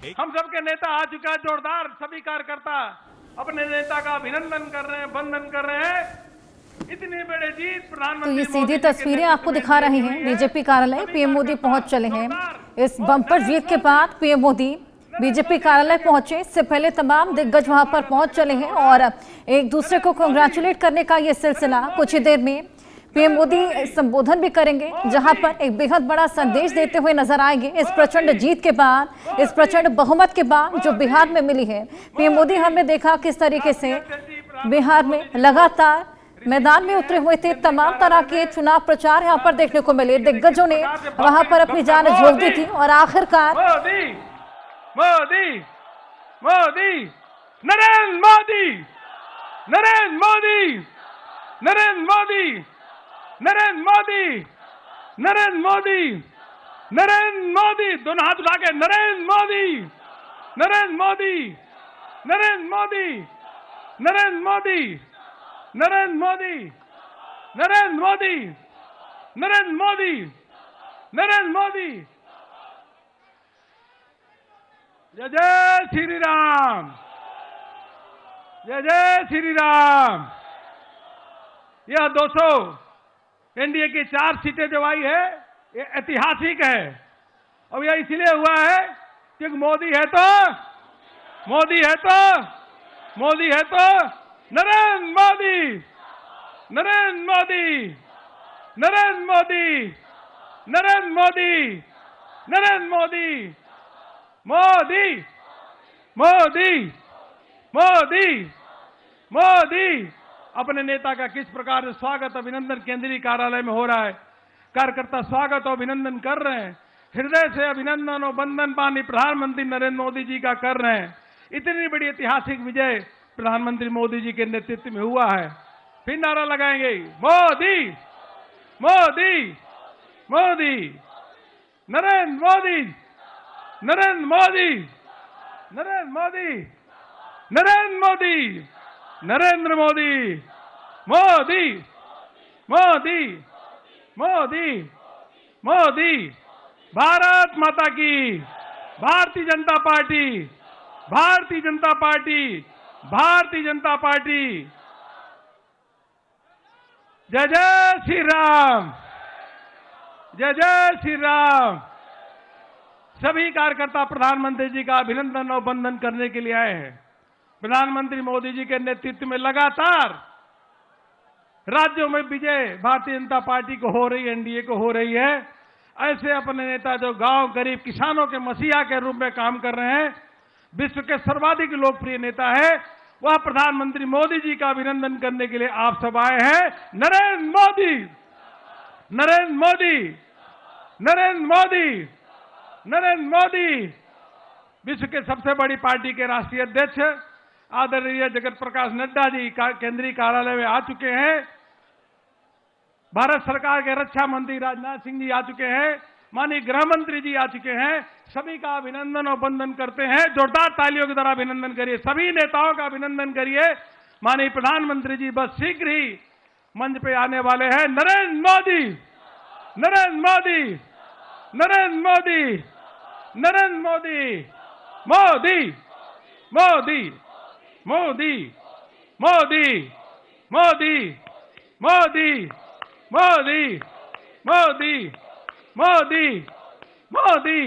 हम सबके नेता आ चुका है जोरदार, सभी कार्यकर्ता अपने नेता का अभिनंदन कर रहे हैं, वंदन कर रहे हैं। इतनी बड़ी जीत प्रधानमंत्री। तो ये सीधी तस्वीरें आपको दिखा रहे हैं बीजेपी कार्यालय। पीएम मोदी पहुंच चले हैं। इस बम्पर जीत के बाद पीएम मोदी बीजेपी कार्यालय पहुंचे। इससे पहले तमाम दिग्गज वहां पर पहुंच चले हैं और एक दूसरे को कांग्रेचुलेट करने का ये सिलसिला कुछ ही देर में पीएम मोदी संबोधन भी करेंगे, जहां पर एक बेहद बड़ा संदेश देते हुए नजर आएंगे। इस प्रचंड जीत के बाद, इस प्रचंड बहुमत के बाद जो बिहार में मिली है, पीएम मोदी हमने देखा किस तरीके से बिहार में लगातार मैदान में उतरे हुए थे। तमाम तरह के चुनाव प्रचार यहाँ पर देखने को मिले। दिग्गजों ने वहां पर अपनी जान झोंक दी थी और आखिरकार मोदी मोदी नरेंद्र मोदी नरेंद्र मोदी नरेंद्र मोदी नरेंद्र मोदी नरेंद्र मोदी नरेंद्र मोदी, दोनों हाथ उठा के नरेंद्र मोदी नरेंद्र मोदी नरेंद्र मोदी नरेंद्र मोदी नरेंद्र मोदी नरेंद्र मोदी नरेंद्र मोदी नरेंद्र मोदी। जय जय श्री राम, जय जय श्री राम। यह 200 एनडीए की 4 सीटें जो आई है, ये ऐतिहासिक है। अब यह इसलिए हुआ है कि मोदी है तो मोदी है तो मोदी है तो नरेंद्र मोदी नरेंद्र मोदी नरेंद्र मोदी नरेंद्र मोदी नरेंद्र मोदी मोदी मोदी मोदी मोदी। अपने नेता का किस प्रकार से स्वागत अभिनंदन केंद्रीय कार्यालय में हो रहा है। कार्यकर्ता स्वागत और अभिनंदन कर रहे हैं। हृदय से अभिनंदन और वंदन पानी प्रधानमंत्री नरेंद्र मोदी जी का कर रहे हैं। इतनी बड़ी ऐतिहासिक विजय प्रधानमंत्री मोदी जी के नेतृत्व में हुआ है। फिर नारा लगाएंगे मोदी मोदी मोदी नरेंद्र मोदी नरेंद्र मोदी नरेंद्र मोदी नरेंद्र मोदी नरेंद्र मोदी मोदी मोदी मोदी मोदी। भारत माता की, Bharatiya Janata party, Bharatiya Janata party, Bharatiya Janata party. जय जय श्री राम, जय जय श्री राम। सभी कार्यकर्ता प्रधानमंत्री जी का अभिनंदन और वंदन करने के लिए आए हैं। प्रधानमंत्री मोदी जी के नेतृत्व में लगातार राज्यों में विजय भारतीय जनता पार्टी को हो रही है, एनडीए को हो रही है। ऐसे अपने नेता जो गांव गरीब किसानों के मसीहा के रूप में काम कर रहे हैं, विश्व के सर्वाधिक लोकप्रिय नेता है, वह प्रधानमंत्री मोदी जी का अभिनंदन करने के लिए आप सब आए हैं। नरेंद्र मोदी नरेंद्र मोदी नरेंद्र मोदी नरेंद्र मोदी। विश्व के सबसे बड़ी पार्टी के राष्ट्रीय अध्यक्ष आदरणीय जगत प्रकाश नड्डा जी केंद्रीय कार्यालय में आ चुके हैं। भारत सरकार के रक्षा मंत्री राजनाथ सिंह जी आ चुके हैं। माननीय गृह मंत्री जी आ चुके हैं। सभी का अभिनंदन और वंदन करते हैं। जोरदार तालियों के द्वारा अभिनंदन करिए। सभी नेताओं का अभिनंदन करिए। माननीय प्रधानमंत्री जी बस शीघ्र ही मंच पे आने वाले हैं। नरेंद्र मोदी नरेंद्र मोदी नरेंद्र मोदी नरेंद्र मोदी मोदी मोदी मोदी मोदी मोदी मोदी मोदी मोदी मोदी मोदी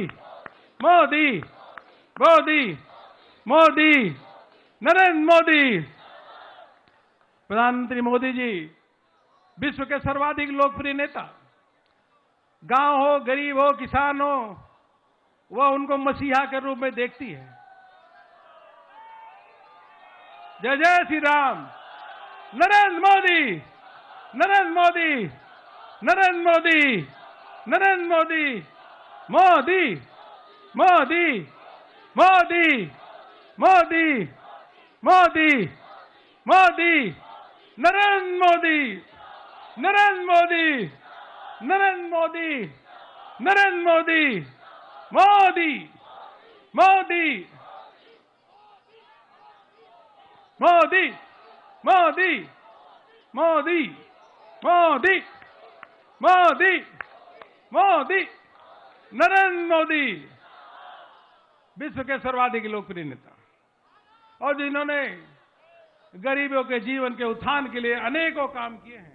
मोदी मोदी मोदी नरेंद्र मोदी। प्रधानमंत्री मोदी जी विश्व के सर्वाधिक लोकप्रिय नेता। गांव हो, गरीब हो, किसान हो, वह उनको मसीहा के रूप में देखती है। जय जय श्री राम। नरेंद्र मोदी नरेंद्र मोदी नरेंद्र मोदी नरेंद्र मोदी मोदी मोदी मोदी मोदी मोदी मोदी नरेंद्र मोदी नरेंद्र मोदी नरेंद्र मोदी नरेंद्र मोदी मोदी मोदी मोदी मोदी मोदी मोदी मोदी मोदी नरेंद्र मोदी विश्व के सर्वाधिक लोकप्रिय नेता और जिन्होंने गरीबों के जीवन के उत्थान के लिए अनेकों काम किए हैं।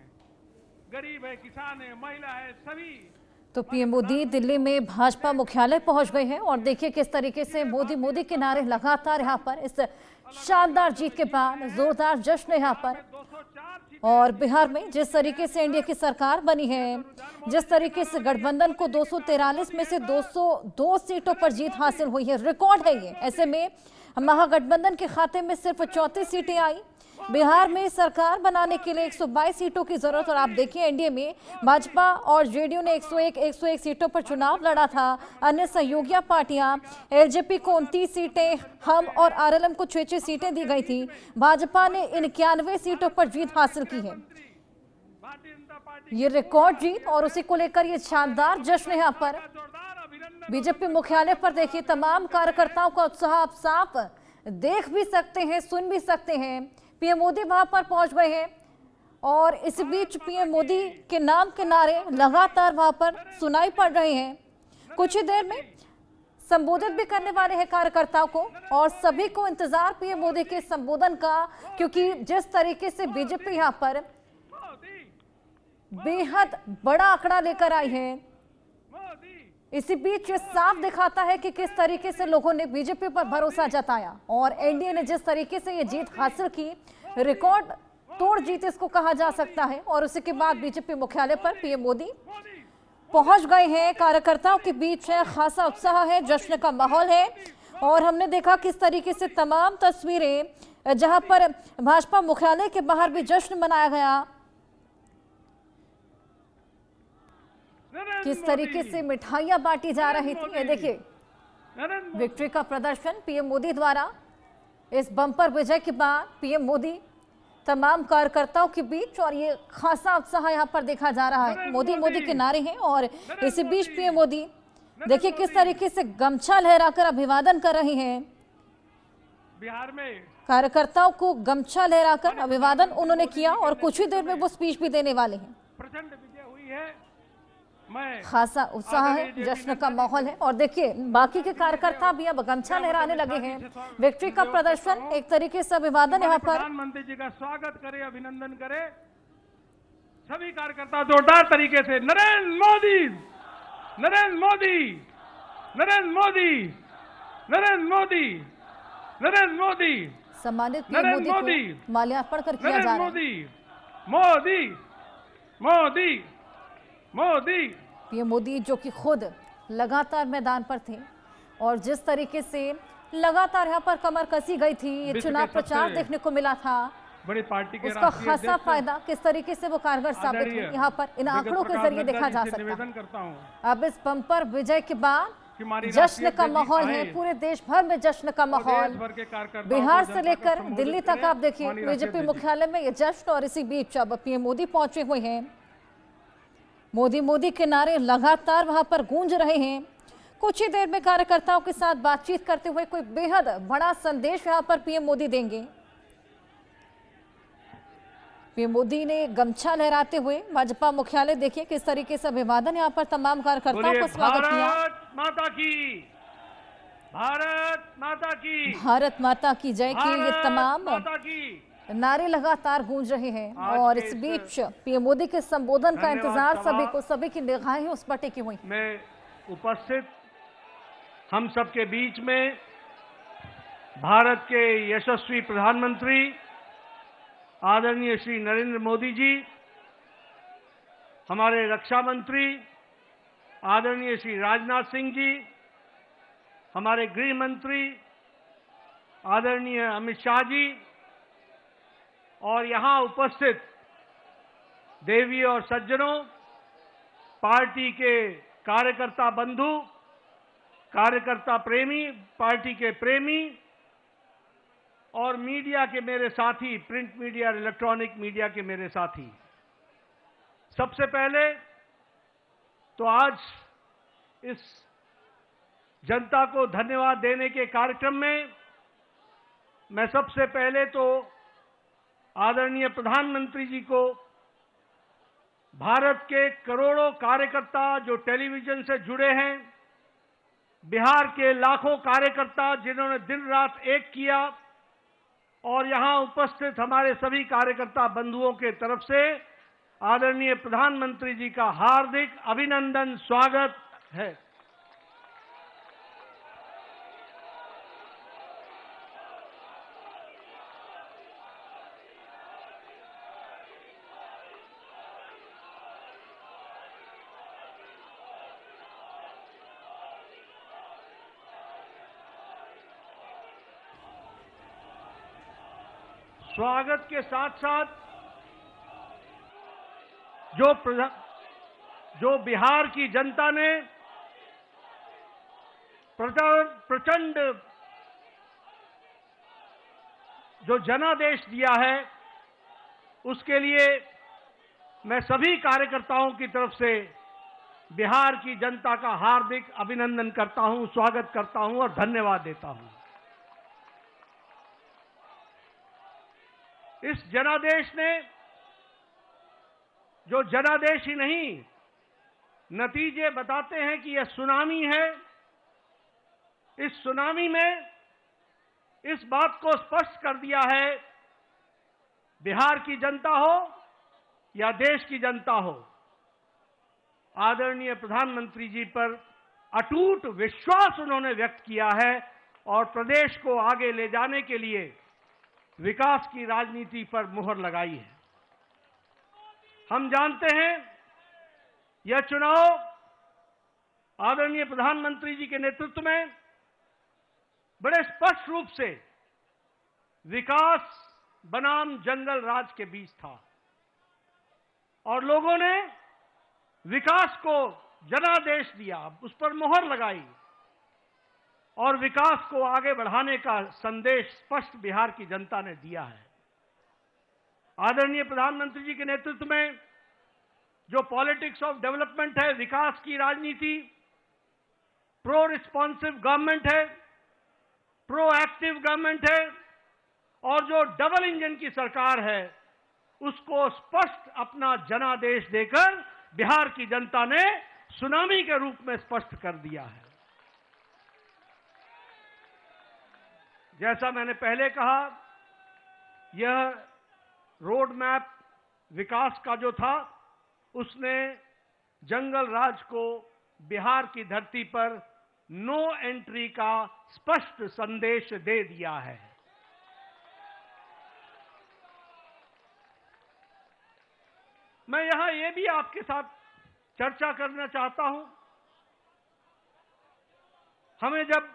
गरीब है, किसान है, महिला है, सभी। तो पीएम मोदी दिल्ली में भाजपा मुख्यालय पहुंच गए हैं और देखिए किस तरीके से मोदी मोदी के नारे लगातार यहां पर इस शानदार जीत के बाद जोरदार जश्न यहां पर। और बिहार में जिस तरीके से एनडीए की सरकार बनी है, जिस तरीके से गठबंधन को 243 में से 202 सीटों पर जीत हासिल हुई है, रिकॉर्ड है ये। ऐसे में महागठबंधन के खाते में सिर्फ 34 सीटें आई। बिहार में सरकार बनाने के लिए 122 सीटों की जरूरत। और आप देखिए एनडीए में भाजपा और जेडीयू ने 101 सीटों पर चुनाव लड़ा था। अन्य सहयोगी पार्टियां, एलजेपी को 29 सीटें, हम और आरएलएम को 6 सीटें दी गई थी। भाजपा ने 91 सीटों पर जीत हासिल की है। ये रिकॉर्ड जीत और उसी को लेकर ये शानदार जश्न यहाँ पर बीजेपी मुख्यालय पर देखिए तमाम कार्यकर्ताओं का उत्साह आप साफ देख भी सकते हैं, सुन भी सकते हैं। पीएम मोदी वहां पर पहुंच गए हैं और इस बीच पीएम मोदी के नाम के नारे लगातार वहां पर सुनाई पड़ रहे हैं। कुछ ही देर में संबोधित भी करने वाले हैं कार्यकर्ताओं को और सभी को इंतजार पीएम मोदी के संबोधन का, क्योंकि जिस तरीके से बीजेपी यहां पर बेहद बड़ा आंकड़ा लेकर आई है, इसी बीच ये साफ दिखाता है कि किस तरीके से लोगों ने बीजेपी पर भरोसा जताया और एनडीए ने जिस तरीके से ये जीत हासिल की, रिकॉर्ड तोड़ जीत इसको कहा जा सकता है। और उसी के बाद बीजेपी मुख्यालय पर पीएम मोदी पहुंच गए हैं। कार्यकर्ताओं के बीच है खासा उत्साह है, जश्न का माहौल है। और हमने देखा किस तरीके से तमाम तस्वीरें जहां पर भाजपा मुख्यालय के बाहर भी जश्न मनाया गया, किस तरीके से मिठाइयां बांटी जा रही थी। ये देखिए विक्ट्री का प्रदर्शन पीएम मोदी द्वारा। इस बम्पर विजय के बाद पीएम मोदी तमाम कार्यकर्ताओं के बीच और ये खासा उत्साह यहां पर देखा जा रहा है। मोदी मोदी के नारे हैं और इसी बीच पीएम मोदी देखिए किस तरीके से गमछा लहराकर अभिवादन कर रहे हैं। बिहार में कार्यकर्ताओं को गमछा लहराकर अभिवादन उन्होंने किया और कुछ ही देर में वो स्पीच भी देने वाले हैं। प्रचंड विजय हुई है। खासा उत्साह है, जश्न का माहौल है। और देखिए बाकी के कार्यकर्ता भी अब गमछा लहराने लगे हैं। विक्ट्री का प्रदर्शन, एक तरीके से अभिवादन यहाँ पर। प्रधानमंत्री जी का स्वागत करे, अभिनंदन करे सभी कार्यकर्ता जोरदार तरीके से। नरेंद्र मोदी, नरेंद्र मोदी, नरेंद्र मोदी, नरेंद्र मोदी, नरेंद्र मोदी। सम्मानित पीएम मोदी को माल्यार्पण कर किया जा रहा है। मोदी, मोदी, मोदी। पीएम मोदी जो कि खुद लगातार मैदान पर थे और जिस तरीके से लगातार यहाँ पर कमर कसी गई थी, ये चुनाव प्रचार देखने को मिला था, बड़ी पार्टी के उसका खासा फायदा किस तरीके से वो कारगर साबित हुई यहाँ पर इन आंकड़ों के जरिए देखा जा सकता है। अब इस बम्पर विजय के बाद जश्न का माहौल है, पूरे देश भर में जश्न का माहौल। बिहार से लेकर दिल्ली तक आप देखिए बीजेपी मुख्यालय में ये जश्न। और इसी बीच अब पीएम मोदी पहुंचे हुए हैं। मोदी मोदी के नारे लगातार वहां पर गूंज रहे हैं। कुछ ही देर में कार्यकर्ताओं के साथ बातचीत करते हुए कोई बेहद बड़ा संदेश यहां पर पीएम मोदी देंगे। पीएम मोदी ने गमछा लहराते हुए भाजपा मुख्यालय देखिए किस तरीके से अभिवादन यहां पर तमाम कार्यकर्ताओं को स्वागत किया। भारत माता की, भारत माता की, भारत माता की जय की ये तमाम नारे लगातार गूंज रहे हैं। और इस बीच पीएम मोदी के संबोधन का इंतजार सभी की निगाहें उस पर टिकी हुई। में उपस्थित हम सबके बीच में भारत के यशस्वी प्रधानमंत्री आदरणीय श्री नरेंद्र मोदी जी, हमारे रक्षा मंत्री आदरणीय श्री राजनाथ सिंह जी, हमारे गृह मंत्री आदरणीय अमित शाह जी और यहां उपस्थित देवी और सज्जनों, पार्टी के कार्यकर्ता बंधु, कार्यकर्ता प्रेमी, पार्टी के प्रेमी और मीडिया के मेरे साथी, प्रिंट मीडिया और इलेक्ट्रॉनिक मीडिया के मेरे साथी, सबसे पहले तो आज इस जनता को धन्यवाद देने के कार्यक्रम में मैं सबसे पहले तो आदरणीय प्रधानमंत्री जी को, भारत के करोड़ों कार्यकर्ता जो टेलीविजन से जुड़े हैं, बिहार के लाखों कार्यकर्ता जिन्होंने दिन रात एक किया और यहां उपस्थित हमारे सभी कार्यकर्ता बंधुओं के तरफ से आदरणीय प्रधानमंत्री जी का हार्दिक अभिनंदन स्वागत है। स्वागत के साथ साथ जो बिहार की जनता ने प्रचंड जो जनादेश दिया है, उसके लिए मैं सभी कार्यकर्ताओं की तरफ से बिहार की जनता का हार्दिक अभिनंदन करता हूं, स्वागत करता हूं और धन्यवाद देता हूं। इस जनादेश ने, जो जनादेश ही नहीं, नतीजे बताते हैं कि यह सुनामी है। इस सुनामी में इस बात को स्पष्ट कर दिया है, बिहार की जनता हो या देश की जनता हो, आदरणीय प्रधानमंत्री जी पर अटूट विश्वास उन्होंने व्यक्त किया है और प्रदेश को आगे ले जाने के लिए विकास की राजनीति पर मुहर लगाई है। हम जानते हैं यह चुनाव आदरणीय प्रधानमंत्री जी के नेतृत्व में बड़े स्पष्ट रूप से विकास बनाम जंगल राज के बीच था और लोगों ने विकास को जनादेश दिया, उस पर मुहर लगाई और विकास को आगे बढ़ाने का संदेश स्पष्ट बिहार की जनता ने दिया है। आदरणीय प्रधानमंत्री जी के नेतृत्व में जो पॉलिटिक्स ऑफ डेवलपमेंट है, विकास की राजनीति, प्रो रिस्पॉन्सिव गवर्नमेंट है, प्रो एक्टिव गवर्नमेंट है और जो डबल इंजन की सरकार है, उसको स्पष्ट अपना जनादेश देकर बिहार की जनता ने सुनामी के रूप में स्पष्ट कर दिया है। जैसा मैंने पहले कहा, यह रोड मैप विकास का जो था, उसने जंगल राज को बिहार की धरती पर नो एंट्री का स्पष्ट संदेश दे दिया है। मैं यहां यह भी आपके साथ चर्चा करना चाहता हूं, हमें जब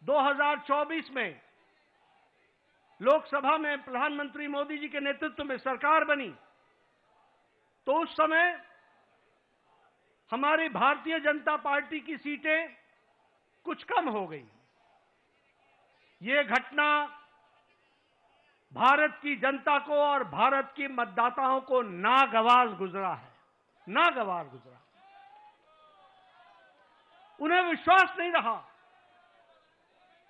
2024 में लोकसभा में प्रधानमंत्री मोदी जी के नेतृत्व में सरकार बनी, तो उस समय हमारी भारतीय जनता पार्टी की सीटें कुछ कम हो गई। ये घटना भारत की जनता को और भारत की मतदाताओं को नागवार गुजरा है, नागवार गुजरा। उन्हें विश्वास नहीं रहा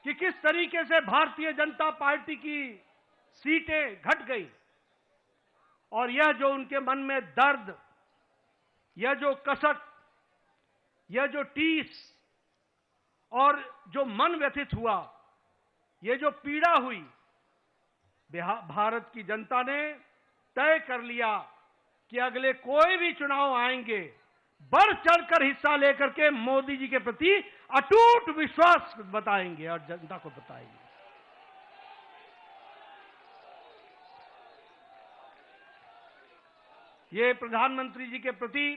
कि किस तरीके से भारतीय जनता पार्टी की सीटें घट गई और यह जो उनके मन में दर्द, यह जो कसक, यह जो टीस और जो मन व्यथित हुआ, यह जो पीड़ा हुई, भारत की जनता ने तय कर लिया कि अगले कोई भी चुनाव आएंगे, बढ़ चढ़कर हिस्सा लेकर के मोदी जी के प्रति अटूट विश्वास बताएंगे और जनता को बताएंगे। ये प्रधानमंत्री जी के प्रति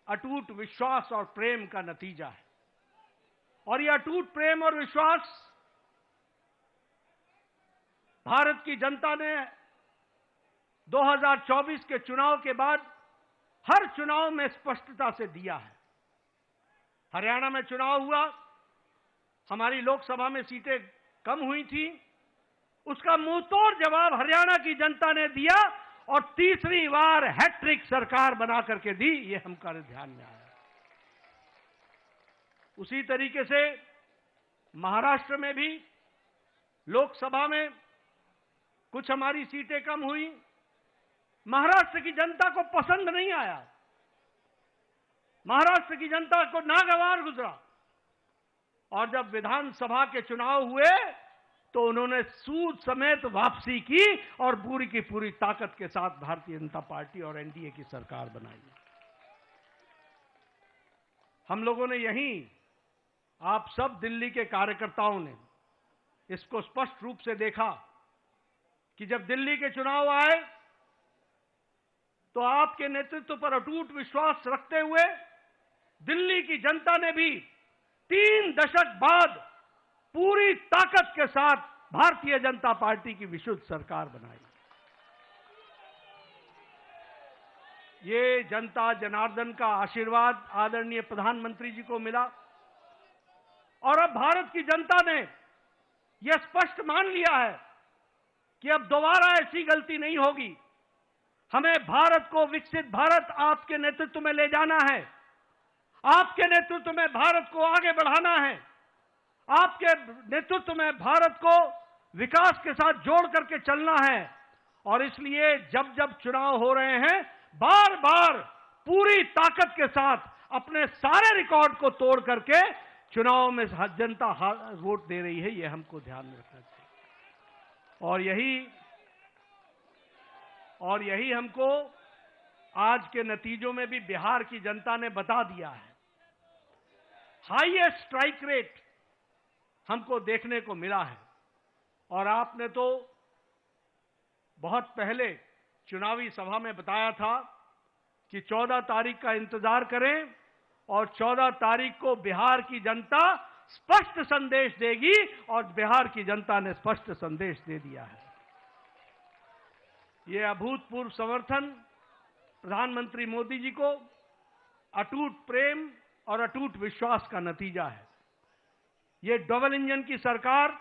अटूट विश्वास और प्रेम का नतीजा है और यह अटूट प्रेम और विश्वास भारत की जनता ने 2024 के चुनाव के बाद हर चुनाव में स्पष्टता से दिया है। हरियाणा में चुनाव हुआ, हमारी लोकसभा में सीटें कम हुई थी, उसका मुंहतोड़ जवाब हरियाणा की जनता ने दिया और तीसरी बार हैट्रिक सरकार बना करके दी, ये हमारे ध्यान में आया। उसी तरीके से महाराष्ट्र में भी लोकसभा में कुछ हमारी सीटें कम हुई, महाराष्ट्र की जनता को पसंद नहीं आया, महाराष्ट्र की जनता को नागवार गुजरा और जब विधानसभा के चुनाव हुए तो उन्होंने सूद समेत वापसी की और पूरी की पूरी ताकत के साथ भारतीय जनता पार्टी और एनडीए की सरकार बनाई। हम लोगों ने यहीं, आप सब दिल्ली के कार्यकर्ताओं ने इसको स्पष्ट रूप से देखा कि जब दिल्ली के चुनाव आए तो आपके नेतृत्व पर अटूट विश्वास रखते हुए दिल्ली की जनता ने भी 3 दशक बाद पूरी ताकत के साथ भारतीय जनता पार्टी की विशुद्ध सरकार बनाई। ये जनता जनार्दन का आशीर्वाद आदरणीय प्रधानमंत्री जी को मिला और अब भारत की जनता ने यह स्पष्ट मान लिया है कि अब दोबारा ऐसी गलती नहीं होगी। हमें भारत को विकसित भारत आपके नेतृत्व में ले जाना है, आपके नेतृत्व में भारत को आगे बढ़ाना है, आपके नेतृत्व में भारत को विकास के साथ जोड़ करके चलना है। और इसलिए जब जब चुनाव हो रहे हैं बार बार पूरी ताकत के साथ अपने सारे रिकॉर्ड को तोड़ करके चुनाव में जनता वोट दे रही है, यह हमको ध्यान में रखना चाहिए। और यही हमको आज के नतीजों में भी बिहार की जनता ने बता दिया है। हाईएस्ट स्ट्राइक रेट हमको देखने को मिला है। और आपने तो बहुत पहले चुनावी सभा में बताया था कि 14 तारीख का इंतजार करें और 14 तारीख को बिहार की जनता स्पष्ट संदेश देगी और बिहार की जनता ने स्पष्ट संदेश दे दिया है। यह अभूतपूर्व समर्थन प्रधानमंत्री मोदी जी को अटूट प्रेम और अटूट विश्वास का नतीजा है। यह डबल इंजन की सरकार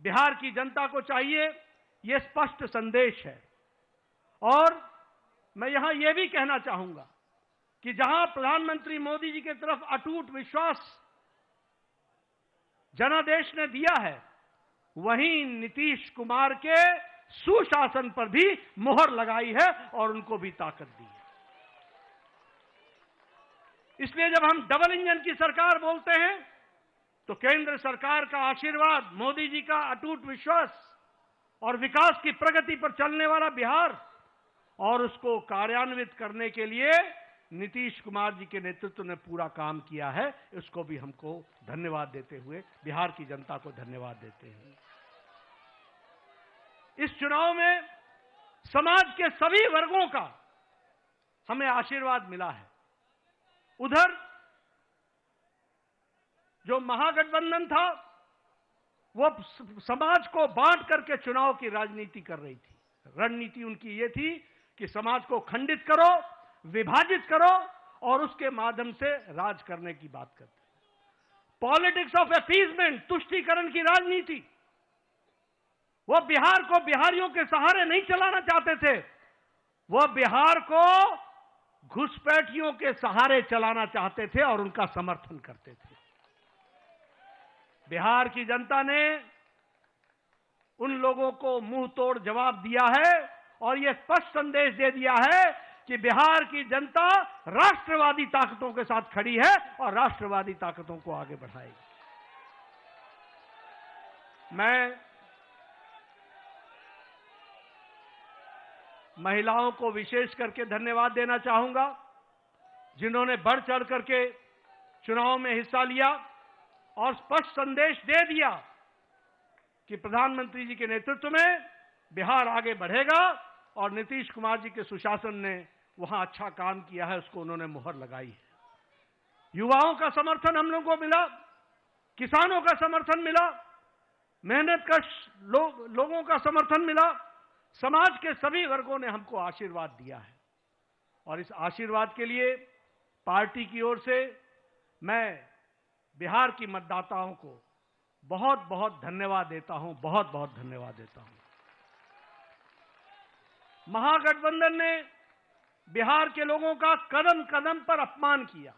बिहार की जनता को चाहिए, यह स्पष्ट संदेश है। और मैं यहां यह भी कहना चाहूंगा कि जहां प्रधानमंत्री मोदी जी की तरफ अटूट विश्वास जनादेश ने दिया है, वहीं नीतीश कुमार के सुशासन पर भी मुहर लगाई है और उनको भी ताकत दी है। इसलिए जब हम डबल इंजन की सरकार बोलते हैं तो केंद्र सरकार का आशीर्वाद, मोदी जी का अटूट विश्वास और विकास की प्रगति पर चलने वाला बिहार और उसको कार्यान्वित करने के लिए नीतीश कुमार जी के नेतृत्व ने पूरा काम किया है। इसको भी हमको धन्यवाद देते हुए बिहार की जनता को धन्यवाद देते हैं। इस चुनाव में समाज के सभी वर्गों का हमें आशीर्वाद मिला है। उधर जो महागठबंधन था वो समाज को बांट करके चुनाव की राजनीति कर रही थी। रणनीति उनकी ये थी कि समाज को खंडित करो, विभाजित करो और उसके माध्यम से राज करने की बात करते। पॉलिटिक्स ऑफ अपीजमेंट, तुष्टीकरण की राजनीति। वो बिहार को बिहारियों के सहारे नहीं चलाना चाहते थे, वो बिहार को घुसपैठियों के सहारे चलाना चाहते थे और उनका समर्थन करते थे। बिहार की जनता ने उन लोगों को मुंह तोड़ जवाब दिया है और यह स्पष्ट संदेश दे दिया है कि बिहार की जनता राष्ट्रवादी ताकतों के साथ खड़ी है और राष्ट्रवादी ताकतों को आगे बढ़ाएगी। मैं महिलाओं को विशेष करके धन्यवाद देना चाहूंगा, जिन्होंने बढ़ चढ़ करके चुनाव में हिस्सा लिया और स्पष्ट संदेश दे दिया कि प्रधानमंत्री जी के नेतृत्व में बिहार आगे बढ़ेगा और नीतीश कुमार जी के सुशासन ने वहां अच्छा काम किया है, उसको उन्होंने मुहर लगाई है। युवाओं का समर्थन हम लोगों को मिला, किसानों का समर्थन मिला, मेहनत का लोगों का समर्थन मिला। समाज के सभी वर्गों ने हमको आशीर्वाद दिया है और इस आशीर्वाद के लिए पार्टी की ओर से मैं बिहार की मतदाताओं को बहुत बहुत धन्यवाद देता हूं, बहुत बहुत धन्यवाद देता हूं। महागठबंधन ने बिहार के लोगों का कदम कदम पर अपमान किया।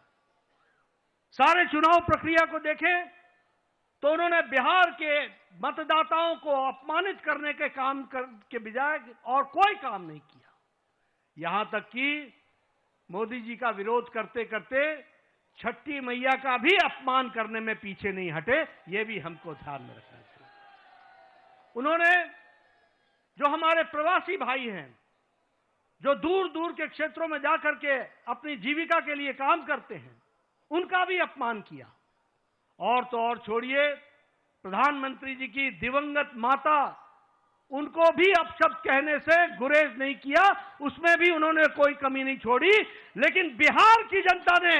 सारे चुनाव प्रक्रिया को देखें तो उन्होंने बिहार के मतदाताओं को अपमानित करने के काम के बजाय और कोई काम नहीं किया। यहां तक कि मोदी जी का विरोध करते करते छठी मैया का भी अपमान करने में पीछे नहीं हटे, ये भी हमको ध्यान में रखना चाहिए। उन्होंने जो हमारे प्रवासी भाई हैं, जो दूर दूर के क्षेत्रों में जाकर के अपनी जीविका के लिए काम करते हैं, उनका भी अपमान किया। और तो और छोड़िए, प्रधानमंत्री जी की दिवंगत माता, उनको भी अपशब्द कहने से गुरेज नहीं किया, उसमें भी उन्होंने कोई कमी नहीं छोड़ी। लेकिन बिहार की जनता ने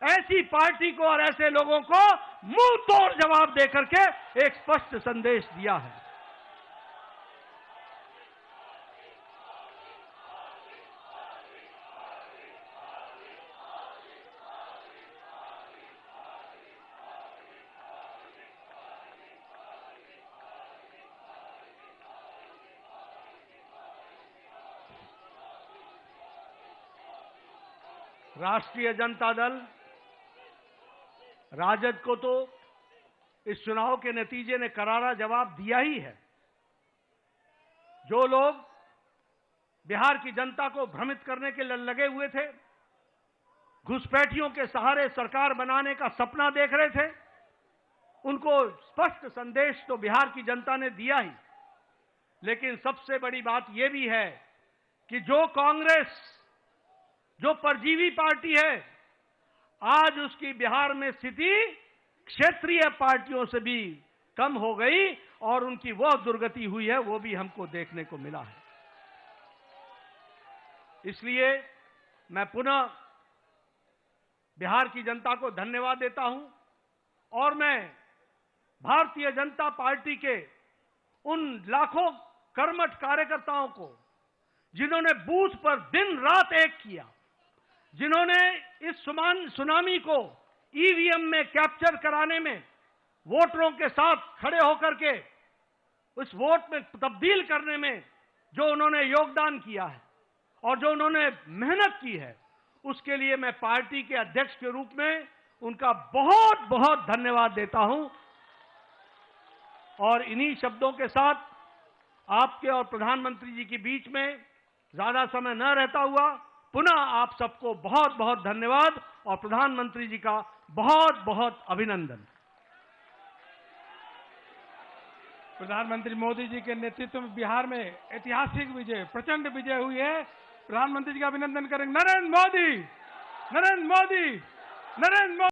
ऐसी पार्टी को और ऐसे लोगों को मुंह तोड़ जवाब देकर के एक स्पष्ट संदेश दिया है। राष्ट्रीय जनता दल, राजद को तो इस चुनाव के नतीजे ने करारा जवाब दिया ही है। जो लोग बिहार की जनता को भ्रमित करने के लिए लगे हुए थे, घुसपैठियों के सहारे सरकार बनाने का सपना देख रहे थे, उनको स्पष्ट संदेश तो बिहार की जनता ने दिया ही। लेकिन सबसे बड़ी बात यह भी है कि जो कांग्रेस, जो परजीवी पार्टी है, आज उसकी बिहार में स्थिति क्षेत्रीय पार्टियों से भी कम हो गई और उनकी वह दुर्गति हुई है, वो भी हमको देखने को मिला है। इसलिए मैं पुनः बिहार की जनता को धन्यवाद देता हूं और मैं भारतीय जनता पार्टी के उन लाखों कर्मठ कार्यकर्ताओं को, जिन्होंने बूथ पर दिन रात एक किया, जिन्होंने इस सुनामी को ईवीएम में कैप्चर कराने में, वोटरों के साथ खड़े होकर के उस वोट में तब्दील करने में जो उन्होंने योगदान किया है और जो उन्होंने मेहनत की है, उसके लिए मैं पार्टी के अध्यक्ष के रूप में उनका बहुत बहुत धन्यवाद देता हूं। और इन्हीं शब्दों के साथ आपके और प्रधानमंत्री जी के बीच में ज्यादा समय न रहता हुआ पुनः आप सबको बहुत बहुत धन्यवाद और प्रधानमंत्री जी का बहुत बहुत अभिनंदन। प्रधानमंत्री मोदी जी के नेतृत्व में बिहार में ऐतिहासिक विजय, प्रचंड विजय हुई है। प्रधानमंत्री जी का अभिनंदन करेंगे। नरेंद्र मोदी, नरेंद्र मोदी, नरेंद्र मोदी।